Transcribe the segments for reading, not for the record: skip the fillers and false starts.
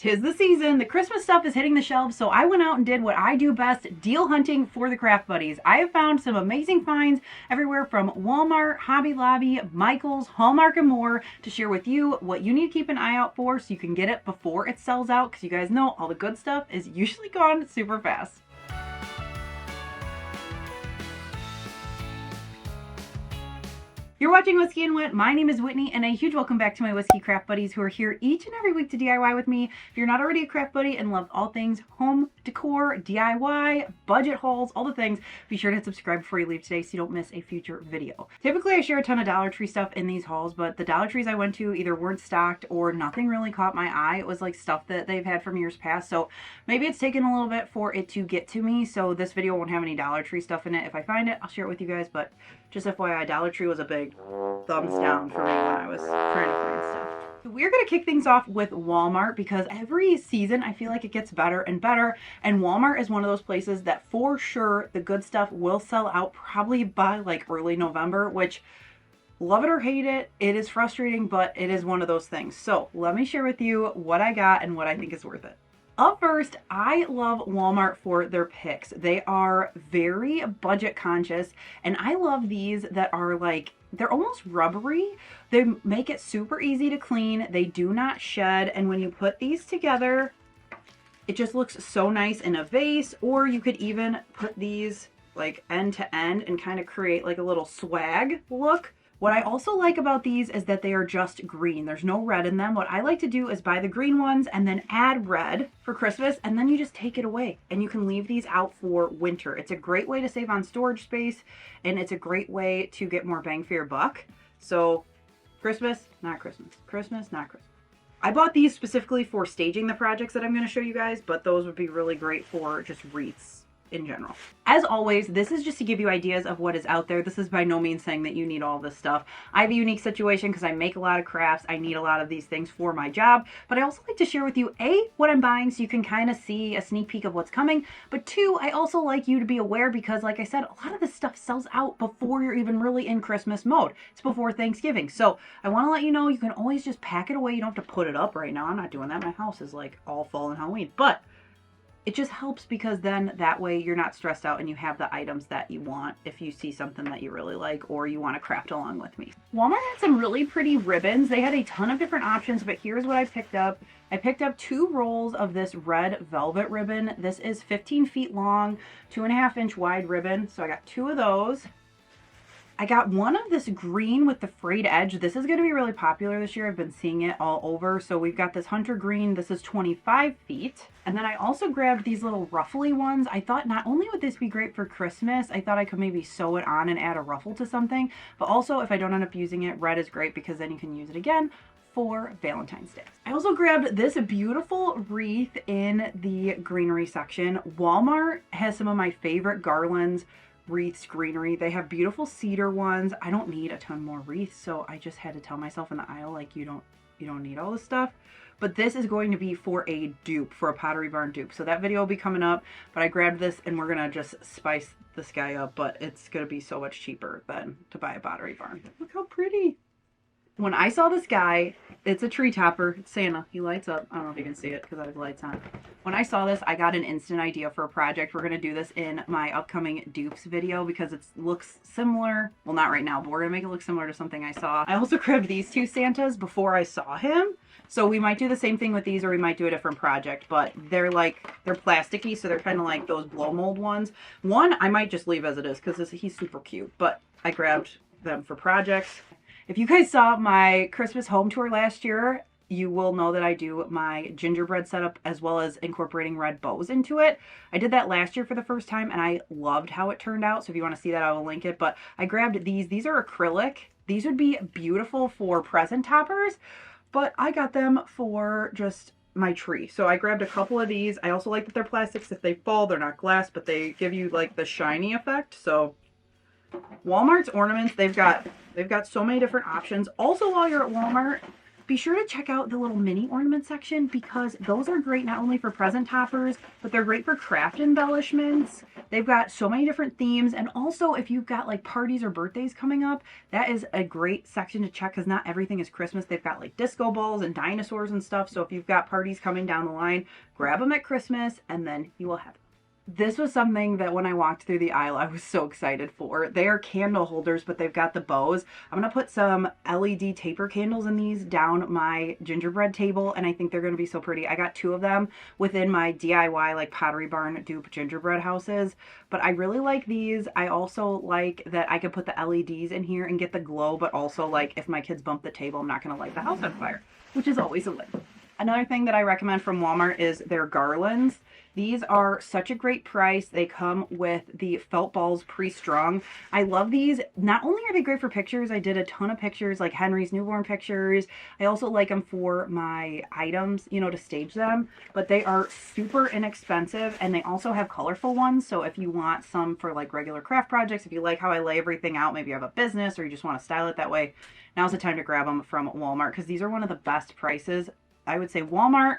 'Tis the season. The Christmas stuff is hitting the shelves, so I went out and did what I do best, deal hunting for the craft buddies. I have found some amazing finds everywhere from Walmart, Hobby Lobby, Michael's, Hallmark, and more to share with you what you need to keep an eye out for so you can get it before it sells out, because you guys know all the good stuff is usually gone super fast. You're watching Whiskey and Whit. My name is Whitney, and a huge welcome back to my Whiskey Craft Buddies who are here each and every week to DIY with me. If you're not already a craft buddy and love all things home decor, DIY, budget hauls, all the things, be sure to hit subscribe before you leave today so you don't miss a future video. Typically, I share a ton of Dollar Tree stuff in these hauls, but the Dollar Trees I went to either weren't stocked or nothing really caught my eye. It was like stuff that they've had from years past, so maybe it's taken a little bit for it to get to me, so this video won't have any Dollar Tree stuff in it. If I find it, I'll share it with you guys, but just FYI, Dollar Tree was a big thumbs down for me when I was trying to find stuff. So we're going to kick things off with Walmart because every season I feel like it gets better and better, and Walmart is one of those places that for sure the good stuff will sell out probably by like early November, which, love it or hate it, it is frustrating, but it is one of those things. So let me share with you what I got and what I think is worth it. Up first, I love Walmart for their picks. They are very budget conscious, and I love these that are like, they're almost rubbery. They make it super easy to clean. They do not shed, and when you put these together, it just looks so nice in a vase, or you could even put these like end to end and kind of create like a little swag look. What I also like about these is that they are just green. There's no red in them. What I like to do is buy the green ones and then add red for Christmas, and then you just take it away and you can leave these out for winter. It's a great way to save on storage space, and it's a great way to get more bang for your buck. So Christmas, not Christmas. Christmas, not Christmas. I bought these specifically for staging the projects that I'm going to show you guys, but those would be really great for just wreaths in general. As always, this is just to give you ideas of what is out there. This is by no means saying that you need all this stuff. I have a unique situation because I make a lot of crafts. I need a lot of these things for my job, but I also like to share with you, A, what I'm buying so you can kind of see a sneak peek of what's coming, but two, I also like you to be aware because like I said, a lot of this stuff sells out before you're even really in Christmas mode. It's before Thanksgiving. So I want to let you know you can always just pack it away. You don't have to put it up right now. I'm not doing that. My house is like all fall and Halloween, but it just helps because then that way you're not stressed out and you have the items that you want if you see something that you really like or you want to craft along with me. Walmart had some really pretty ribbons. They had a ton of different options, but here's what I picked up. I picked up 2 rolls of this red velvet ribbon. This is 15 feet long, 2.5 inch wide ribbon. So I got 2 of those. I got one of this green with the frayed edge. This is going to be really popular this year. I've been seeing it all over. So we've got this hunter green. This is 25 feet. And then I also grabbed these little ruffly ones. I thought not only would this be great for Christmas, I thought I could maybe sew it on and add a ruffle to something. But also if I don't end up using it, red is great because then you can use it again for Valentine's Day. I also grabbed this beautiful wreath in the greenery section. Walmart has some of my favorite garlands, wreaths, greenery. They have beautiful cedar ones. I don't need a ton more wreaths, so I just had to tell myself in the aisle, like, you don't need all this stuff. But this is going to be for a dupe, for a Pottery Barn dupe. So that video will be coming up, but I grabbed this and we're gonna just spice this guy up, but it's gonna be so much cheaper than to buy a Pottery Barn. Look how pretty. When I saw this guy, it's a tree topper. It's Santa. He lights up. I don't know if you can see it because I have lights on. When I saw this, I got an instant idea for a project. We're going to do this in my upcoming dupes video because it looks similar. Well, not right now, but we're going to make it look similar to something I saw. I also grabbed these 2 Santas before I saw him. So we might do the same thing with these, or we might do a different project, but they're plasticky, so they're kind of like those blow mold ones. One I might just leave as it is because he's super cute, but I grabbed them for projects. If you guys saw my Christmas home tour last year, you will know that I do my gingerbread setup as well as incorporating red bows into it. I did that last year for the first time and I loved how it turned out. So if you want to see that, I will link it. But I grabbed these. These are acrylic. These would be beautiful for present toppers, but I got them for just my tree. So I grabbed a couple of these. I also like that they're plastics. If they fall, they're not glass, but they give you like the shiny effect. So Walmart's ornaments, they've got so many different options. Also, while you're at Walmart, be sure to check out the little mini ornament section because those are great not only for present toppers, but they're great for craft embellishments. They've got so many different themes. And also if you've got like parties or birthdays coming up, that is a great section to check because not everything is Christmas. They've got like disco balls and dinosaurs and stuff. So if you've got parties coming down the line, grab them at Christmas and then you will have them. This was something that when I walked through the aisle, I was so excited for. They are candle holders, but they've got the bows. I'm going to put some LED taper candles in these down my gingerbread table, and I think they're going to be so pretty. I got 2 of them within my DIY, like Pottery Barn dupe gingerbread houses, but I really like these. I also like that I could put the LEDs in here and get the glow, but also like if my kids bump the table, I'm not going to light the house on fire, which is always a win. Another thing that I recommend from Walmart is their garlands. These are such a great price. They come with the felt balls pre-strung. I love these. Not only are they great for pictures, I did a ton of pictures like Henry's newborn pictures. I also like them for my items, you know, to stage them, but they are super inexpensive and they also have colorful ones. So if you want some for like regular craft projects, if you like how I lay everything out, maybe you have a business or you just want to style it that way, now's the time to grab them from Walmart because these are one of the best prices. I would say Walmart,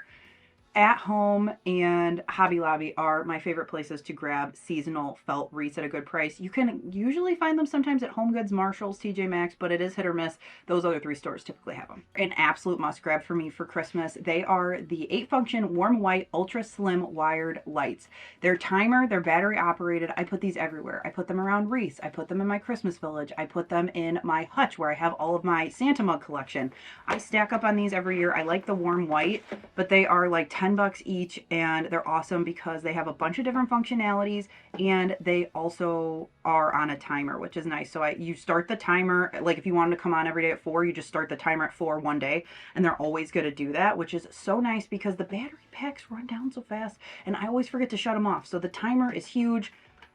At Home, and Hobby Lobby are my favorite places to grab seasonal felt wreaths at a good price. You can usually find them sometimes at Home Goods, Marshalls, TJ Maxx, but it is hit or miss. Those other 3 stores typically have them. An absolute must grab for me for Christmas. They are the 8-function warm white ultra slim wired lights. They're timer, they're battery operated. I put these everywhere. I put them around wreaths. I put them in my Christmas village. I put them in my hutch where I have all of my Santa mug collection. I stack up on these every year. I like the warm white, but they are like $10 each and they're awesome because they have a bunch of different functionalities and they also are on a timer, which is nice. So you start the timer, like if you wanted to come on every day at 4, you just start the timer at 4 one day and they're always going to do that, which is so nice because the battery packs run down so fast and I always forget to shut them off. So the timer is huge.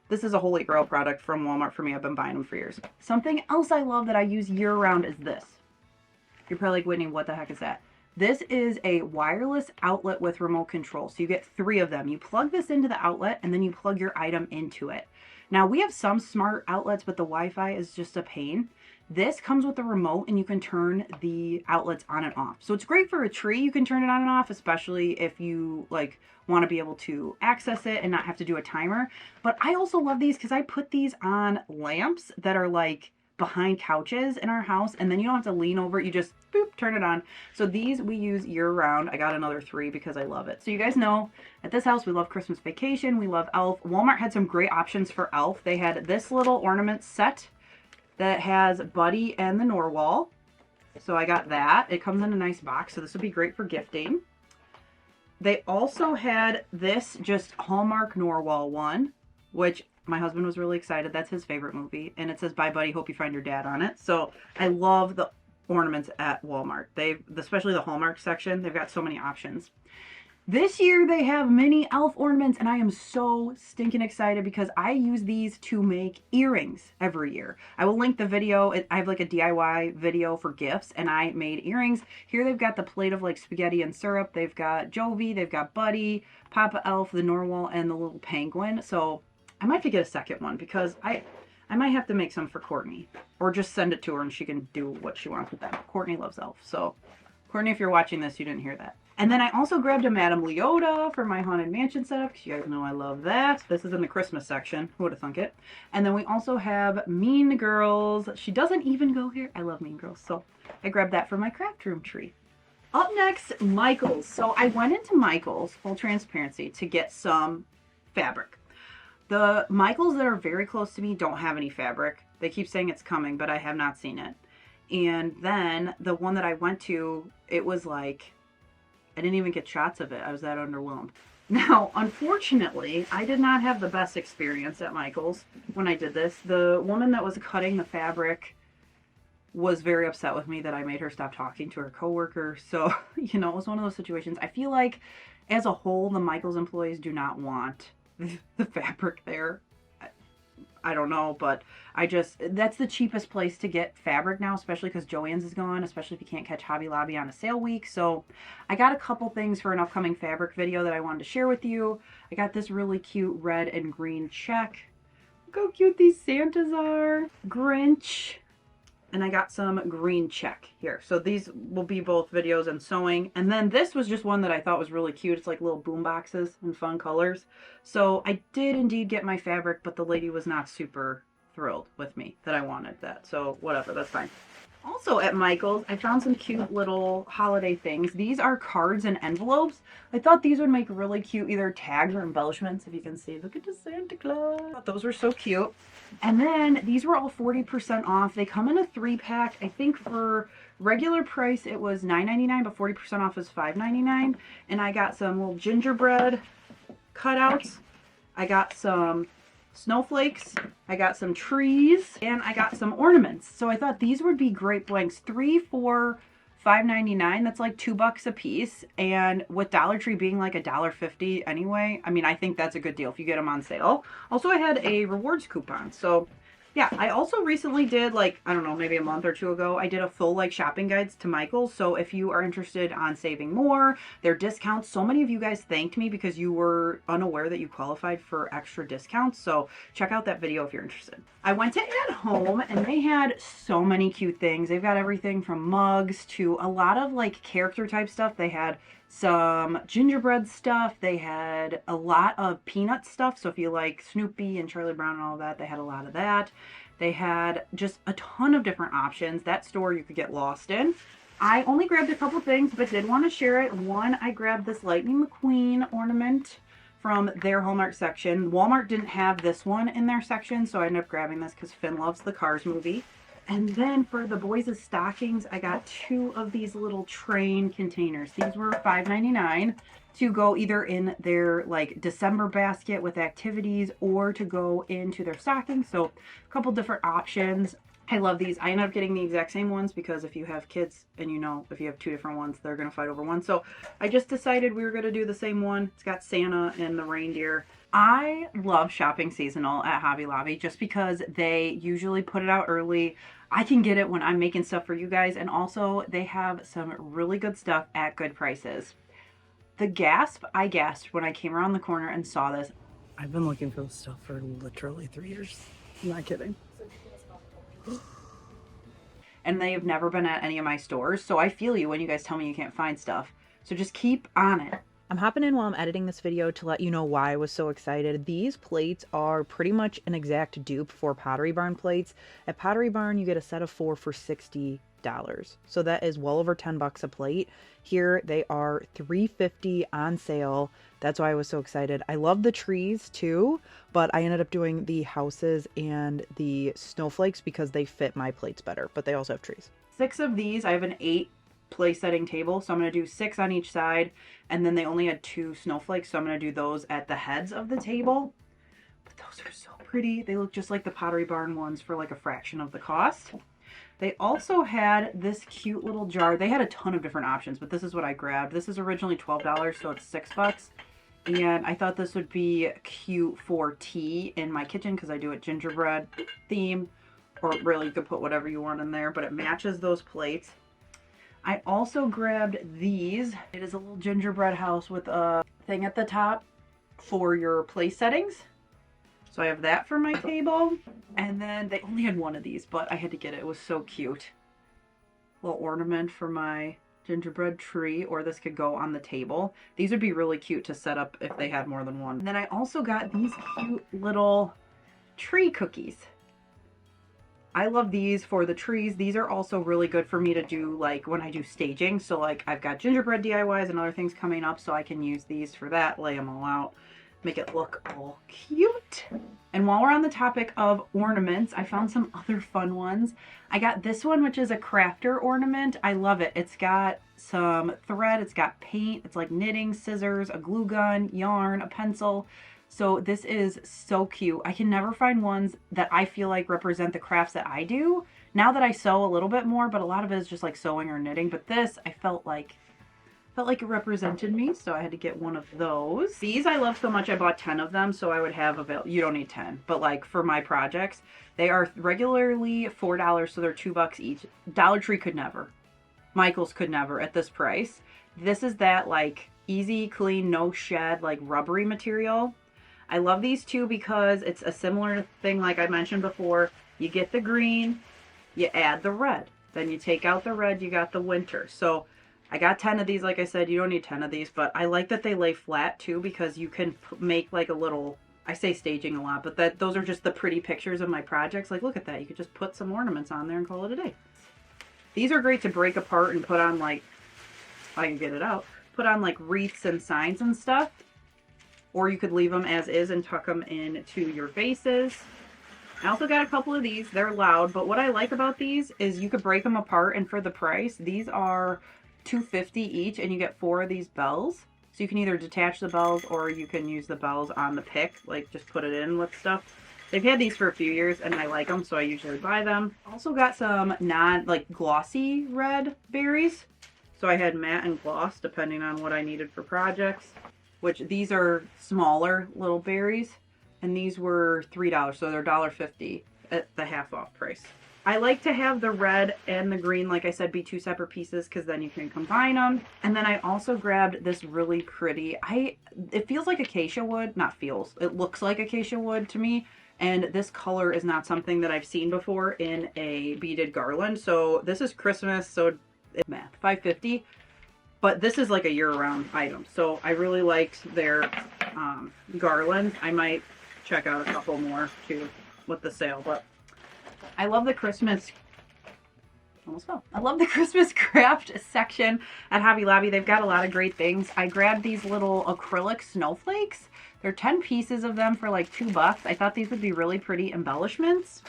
This is a holy grail product from Walmart for me. I've been buying them for years. Something else I love that I use year round is this. You're probably like, Whitney, what the heck is that? This is a wireless outlet with remote control. So you get 3 of them. You plug this into the outlet and then you plug your item into it. Now we have some smart outlets, but the Wi-Fi is just a pain. This comes with the remote and you can turn the outlets on and off. So it's great for a tree. You can turn it on and off, especially if you like want to be able to access it and not have to do a timer. But I also love these because I put these on lamps that are like behind couches in our house and then you don't have to lean over it, you just boop, turn it on. So these we use year round. I got another 3 because I love it. So you guys know at this house we love Christmas Vacation, we love Elf. Walmart had some great options for Elf. They had this little ornament set that has Buddy and the Narwhal. So I got that. It comes in a nice box, so this would be great for gifting. They also had this just Hallmark Narwhal one, which my husband was really excited. That's his favorite movie. And it says, "Bye, buddy. Hope you find your dad" on it. So I love the ornaments at Walmart. Especially the Hallmark section, they've got so many options. This year they have mini elf ornaments and I am so stinking excited because I use these to make earrings every year. I will link the video. I have like a DIY video for gifts and I made earrings. Here they've got the plate of like spaghetti and syrup. They've got Jovi, they've got Buddy, Papa Elf, the Narwhal, and the little penguin. So I might have to get a second one because I might have to make some for Courtney or just send it to her and she can do what she wants with them. Courtney loves elf. So Courtney, if you're watching this, you didn't hear that. And then I also grabbed a Madame Leota for my Haunted Mansion setup because you guys know I love that. This is in the Christmas section. Who would have thunk it? And then we also have Mean Girls. She doesn't even go here. I love Mean Girls. So I grabbed that for my craft room tree. Up next, Michael's. So I went into Michael's, full transparency, to get some fabric. The Michaels that are very close to me don't have any fabric. They keep saying it's coming, but I have not seen it. And then the one that I went to, it was like, I didn't even get shots of it. I was that underwhelmed. Now, unfortunately, I did not have the best experience at Michael's when I did this. The woman that was cutting the fabric was very upset with me that I made her stop talking to her coworker. So, you know, it was one of those situations. I feel like as a whole, the Michael's employees do not want the fabric there. I don't know, but that's the cheapest place to get fabric now, especially because Joann's is gone, especially if you can't catch Hobby Lobby on a sale week. So I got a couple things for an upcoming fabric video that I wanted to share with you. I got this really cute red and green check. Look how cute these Santas are. Grinch. and I got some green check here. So these will be both videos and sewing. And then this was just one that I thought was really cute. It's like little boom boxes in fun colors. So I did indeed get my fabric, but the lady was not super thrilled with me that I wanted that. So whatever, that's fine. Also at Michael's, I found some cute little holiday things. These are cards and envelopes. I thought these would make really cute either tags or embellishments. If you can see, look at the Santa Claus. I thought those were so cute. And then these were all 40% off. They come in a 3-pack. I think for regular price it was $9.99, but 40% off is $5.99. And I got some little gingerbread cutouts. I got some snowflakes, I got some trees, and I got some ornaments. So I thought these would be great blanks. 3 for $5.99. That's like $2 a piece. And with Dollar Tree being like $1.50 anyway, I mean, I think that's a good deal if you get them on sale. Also, I had a rewards coupon. So yeah, I also recently did, like, I don't know, maybe a month or two ago, I did a full like shopping guides to Michael's. So if you are interested on saving more, their discounts, so many of you guys thanked me because you were unaware that you qualified for extra discounts. So check out that video if you're interested. I went to ATHOME and they had so many cute things. They've got everything from mugs to a lot of like character type stuff. They had some gingerbread stuff. They had a lot of peanut stuff. So if you like Snoopy and Charlie Brown and all of that, they had a lot of that. They had just a ton of different options. That store you could get lost in. I only grabbed a couple things, but did want to share it. One, I grabbed this Lightning McQueen ornament from their Hallmark section. Walmart didn't have this one in their section, so I ended up grabbing this because Finn loves the Cars movie. And then for the boys' stockings, I got 2 of these little train containers. These were $5.99 to go either in their like December basket with activities or to go into their stockings. So a couple different options. I love these. I ended up getting the exact same ones because if you have kids and you know if you have 2 different ones, they're going to fight over one. So I just decided we were going to do the same one. It's got Santa and the reindeer. I love shopping seasonal at Hobby Lobby just because they usually put it out early. I can get it when I'm making stuff for you guys, and also they have some really good stuff at good prices. The gasp I gasped when I came around the corner and saw this. I've been looking for this stuff for literally 3 years. I'm not kidding. And they have never been at any of my stores, so I feel you when you guys tell me you can't find stuff. So just keep on it. I'm hopping in while I'm editing this video to let you know why I was so excited. These plates are pretty much an exact dupe for Pottery Barn plates. At Pottery Barn, you get a set of 4 for $60. So that is well over $10 a plate. Here they are $3.50 on sale. That's why I was so excited. I love the trees too, but I ended up doing the houses and the snowflakes because they fit my plates better, but they also have trees. 6 of these. I have an 8 place setting table, so I'm going to do 6 on each side, and then they only had 2 snowflakes, so I'm going to do those at the heads of the table. But those are so pretty. They look just like the Pottery Barn ones for like a fraction of the cost. They also had this cute little jar. They had a ton of different options, but this is what I grabbed. This is originally $12, so it's $6. And I thought this would be cute for tea in my kitchen because I do a gingerbread theme, or really you could put whatever you want in there, but it matches those plates. I also grabbed these. It is a little gingerbread house with a thing at the top for your place settings. So I have that for my table. And then they only had 1 of these, but I had to get it. It was so cute. Little ornament for my gingerbread tree, or this could go on the table. These would be really cute to set up if they had more than one. And then I also got these cute little tree cookies. I love these for the trees. These are also really good for me to do like when I do staging. So like I've got gingerbread DIYs and other things coming up, so I can use these for that, lay them all out, make it look all cute. And while we're on the topic of ornaments, I found some other fun ones. I got this one, which is a crafter ornament. I love it. It's got some thread, it's got paint, it's like knitting, scissors, a glue gun, yarn, a pencil. So this is so cute. I can never find ones that I feel like represent the crafts that I do. Now that I sew a little bit more, but a lot of it is just like sewing or knitting. But this, I felt like it represented me, so I had to get one of those. These I love so much I bought 10 of them, so I would have you don't need 10, but like for my projects, they are regularly $4, so they're $2 each. Dollar Tree could never. Michael's could never at this price. This is that like easy, clean, no shed, like rubbery material. I love these too because it's a similar thing like I mentioned before. You get the green, you add the red. Then you take out the red, you got the winter. So I got 10 of these. Like I said, you don't need 10 of these, but I like that they lay flat too, because you can make like a little, I say staging a lot, but those are just the pretty pictures of my projects. Like, look at that. You could just put some ornaments on there and call it a day. These are great to break apart and put on, like, if I can get it out, put on like wreaths and signs and stuff. Or you could leave them as is and tuck them into your vases. I also got a couple of these. They're loud, but what I like about these is you could break them apart, and for the price, these are $2.50 each, and you get 4 of these bells. So you can either detach the bells or you can use the bells on the pick, like just put it in with stuff. They've had these for a few years and I like them, so I usually buy them. Also got some glossy red berries. So I had matte and gloss depending on what I needed for projects, which these are smaller little berries, and these were $3, so they're $1.50 at the half off price. I like to have the red and the green, like I said, be 2 separate pieces, because then you can combine them. And then I also grabbed this really pretty, it feels like acacia wood, not feels, it looks like acacia wood to me. And this color is not something that I've seen before in a beaded garland. So this is Christmas, so it's math, $5.50. But this is like a year-round item. So I really liked their garlands. I might check out a couple more too with the sale, but I love the Christmas, almost fell. I love the Christmas craft section at Hobby Lobby. They've got a lot of great things. I grabbed these little acrylic snowflakes. They're 10 pieces of them for like $2. I thought these would be really pretty embellishments.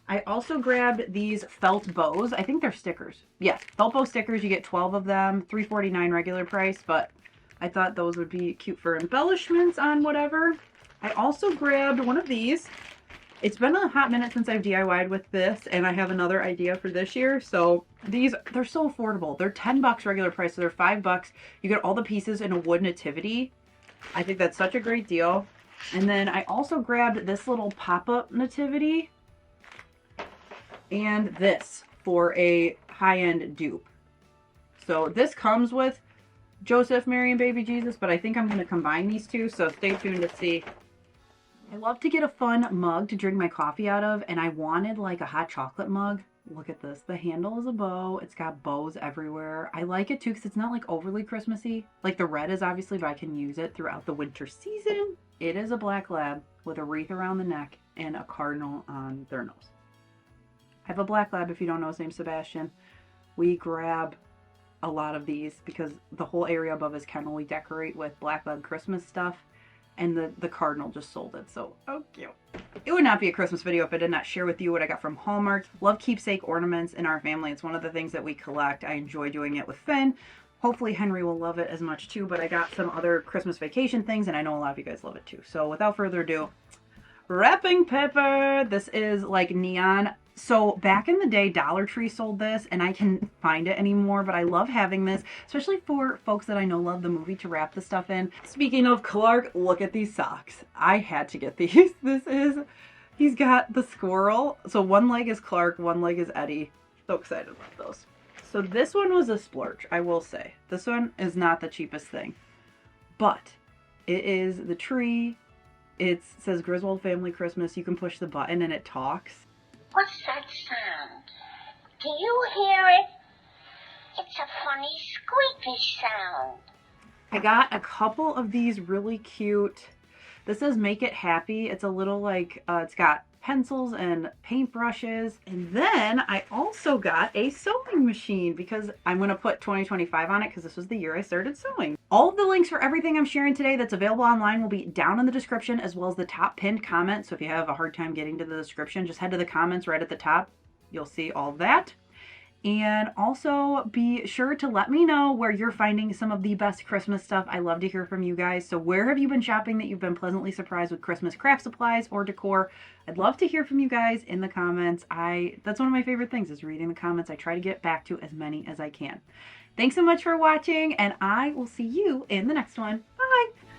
I also grabbed these felt bows. I think they're stickers. Yeah, felt bow stickers. You get 12 of them, $3.49 regular price, but I thought those would be cute for embellishments on whatever. I also grabbed one of these. It's been a hot minute since I've DIY'd with this, and I have another idea for this year. So these, they're so affordable. They're $10 regular price, so they're $5. You get all the pieces in a wood nativity. I think that's such a great deal. And then I also grabbed this little pop-up nativity and this for a high-end dupe. So this comes with Joseph, Mary, and Baby Jesus, but I think I'm going to combine these two, so stay tuned to see. I love to get a fun mug to drink my coffee out of, and I wanted like a hot chocolate mug. Look at this. The handle is a bow. It's got bows everywhere. I like it too because it's not like overly Christmassy. Like the red is obviously, but I can use it throughout the winter season. It is a black lab with a wreath around the neck and a cardinal on their nose. I have a black lab, if you don't know, his name's Sebastian. We grab a lot of these because the whole area above his kennel we decorate with black lab Christmas stuff. And the cardinal just sold it, so oh cute. It would not be a Christmas video if I did not share with you what I got from Hallmark. Love keepsake ornaments in our family. It's one of the things that we collect. I enjoy doing it with Finn. Hopefully Henry will love it as much too, but I got some other Christmas vacation things, and I know a lot of you guys love it too. So without further ado, wrapping paper. This is like neon. So back in the day, Dollar Tree sold this, and I can't find it anymore, but I love having this, especially for folks that I know love the movie to wrap the stuff in. Speaking of Clark, look at these socks. I had to get these. He's got the squirrel. So one leg is Clark, one leg is Eddie. So excited about those. So this one was a splurge, I will say. This one is not the cheapest thing, but it is the tree. It says Griswold Family Christmas. You can push the button and it talks. What's that sound? Do you hear it? It's a funny squeaky sound. I got a couple of these really cute. This says Make It Happy. It's a little like, it's got pencils and paintbrushes. And then I also got a sewing machine because I'm going to put 2025 on it because this was the year I started sewing. All of the links for everything I'm sharing today that's available online will be down in the description, as well as the top pinned comment. So if you have a hard time getting to the description, just head to the comments right at the top. You'll see all of that. And also be sure to let me know where you're finding some of the best Christmas stuff. I love to hear from you guys. So where have you been shopping that you've been pleasantly surprised with Christmas craft supplies or decor? I'd love to hear from you guys in the comments. That's one of my favorite things is reading the comments. I try to get back to as many as I can. Thanks so much for watching, and I will see you in the next one. Bye!